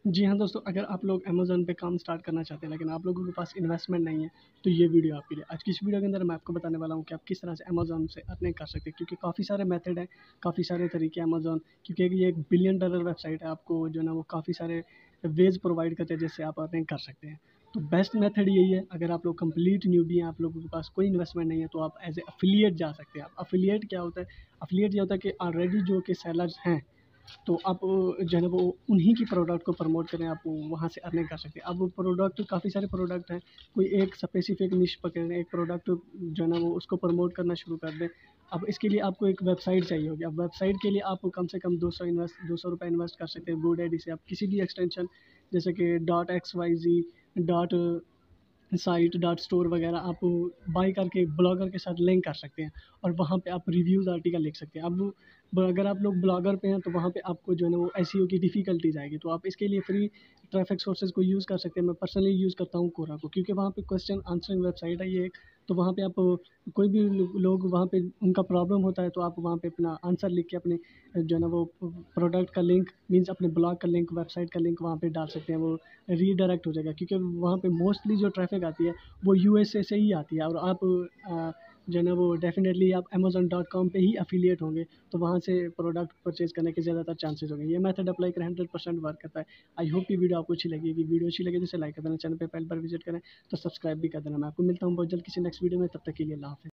जी हाँ दोस्तों, अगर आप लोग अमेज़न पे काम स्टार्ट करना चाहते हैं लेकिन आप लोगों के पास इन्वेस्टमेंट नहीं है, तो ये वीडियो आपके लिए। आज की इस वीडियो के अंदर मैं आपको बताने वाला हूँ कि आप किस तरह से अमेज़न से अर्निंग कर सकते हैं, क्योंकि काफ़ी सारे मेथड हैं, काफ़ी सारे तरीके हैं अमेज़न, क्योंकि ये एक बिलियन डॉलर वेबसाइट है। आपको जो है ना वो काफ़ी सारे वेज़ प्रोवाइड करते हैं जिससे आप अर्निंग कर सकते हैं। तो बेस्ट मेथड यही है। अगर आप लोग कंप्लीट न्यूबी हैं, आप लोगों के पास कोई इन्वेस्टमेंट नहीं है, तो आप एज़ ए एफिलिएट जा सकते हैं। एफिलिएट क्या होता है? एफिलिएट ये होता है कि ऑलरेडी जो कि सेलर्स हैं, तो आप जो है ना वो उन्हीं की प्रोडक्ट को प्रमोट करें, आप वहाँ से अर्निंग कर सकते हैं। अब प्रोडक्ट काफ़ी सारे प्रोडक्ट हैं, कोई एक स्पेसिफिक निश पकड़ें, एक प्रोडक्ट जो है ना वो उसको प्रमोट करना शुरू कर दें। अब इसके लिए आपको एक वेबसाइट चाहिए होगी। अब वेबसाइट के लिए आप कम से कम 200 रुपये इन्वेस्ट कर सकते हैं। GoDaddy से आप किसी भी एक्सटेंशन जैसे कि डॉट एक्स वाई जी डॉट साइट डॉट स्टोर वगैरह आप बाय करके ब्लॉगर के साथ लिंक कर सकते हैं, और वहाँ पे आप रिव्यूज़ आर्टिकल लिख सकते हैं। अब अगर आप लोग ब्लॉगर पे हैं तो वहाँ पे आपको जो है ना वो एसईओ की डिफ़िकल्टीज़ आएगी, तो आप इसके लिए फ्री ट्रैफिक सोर्सेज़ को यूज़ कर सकते हैं। मैं पर्सनली यूज़ करता हूँ कोरा को, क्योंकि वहाँ पे क्वेश्चन आंसरिंग वेबसाइट है ये एक। तो वहाँ पे आप कोई भी लोग वहाँ पे उनका प्रॉब्लम होता है, तो आप वहाँ पे अपना आंसर लिख के अपने जो है ना वो प्रोडक्ट का लिंक मीन्स अपने ब्लॉग का लिंक, वेबसाइट का लिंक वहाँ पे डाल सकते हैं। वो रीडायरेक्ट हो जाएगा, क्योंकि वहाँ पे मोस्टली जो ट्रैफ़िक आती है वो यूएसए से ही आती है, और आप जो है ना वो डेफ़िनेटली आप अमेज़न.com पे ही एफ़िलिएट होंगे, तो वहाँ से प्रोडक्ट परचेज़ करने के ज़्यादातर चांसेस होंगे। ये मेथड अप्लाई करें, 100% वर्क करता है। आई होप ये वीडियो आपको अच्छी लगेगी। वीडियो अच्छी लगे तो इसे लाइक कर देना, चैनल पे पहली बार विज़िट करें तो सब्सक्राइब भी कर देना। मैं आपको मिलता हूँ बहुत जल्द किसी नेक्स्ट वीडियो में, तब तक के लिए अल्लाह हाफ़िज़।